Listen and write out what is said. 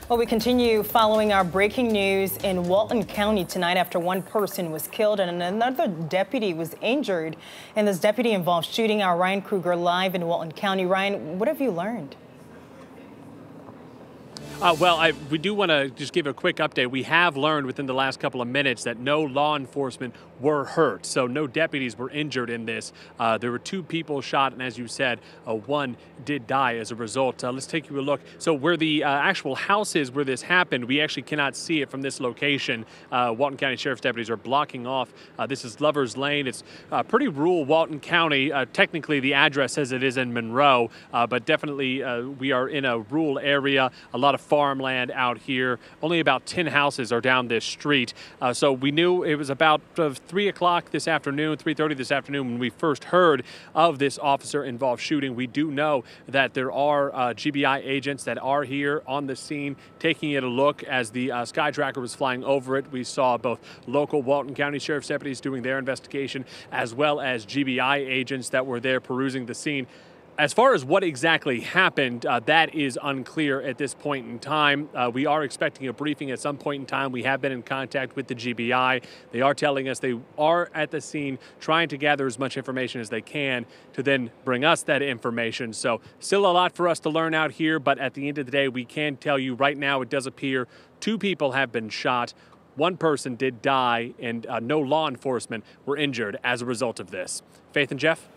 Well, we continue following our breaking news in Walton County tonight after one person was killed and another deputy was injured. And this deputy involved shooting. Our Ryan Kruger live in Walton County. Ryan, what have you learned? We do want to just give a quick update. We have learned within the last couple of minutes that no law enforcement were hurt, so no deputies were injured in this. There were 2 people shot, and as you said, one did die as a result. Let's take you a look. So where the actual house is where this happened, we actually cannot see it from this location. Walton County Sheriff's deputies are blocking off. This is Lovers Lane. It's pretty rural Walton County. Technically, the address says it is in Monroe, but definitely we are in a rural area. A lot of farmland out here. Only about 10 houses are down this street. So we knew it was about 3 o'clock this afternoon, 3:30 this afternoon when we first heard of this officer-involved shooting. We do know that there are GBI agents that are here on the scene taking it a look. As the Sky Tracker was flying over it, we saw both local Walton County Sheriff's deputies doing their investigation as well as GBI agents that were there perusing the scene. As far as what exactly happened, that is unclear at this point in time. We are expecting a briefing at some point in time. We have been in contact with the GBI. They are telling us they are at the scene trying to gather as much information as they can to then bring us that information. So still a lot for us to learn out here, but at the end of the day, we can tell you right now it does appear 2 people have been shot. 1 person did die, and no law enforcement were injured as a result of this. Faith and Jeff?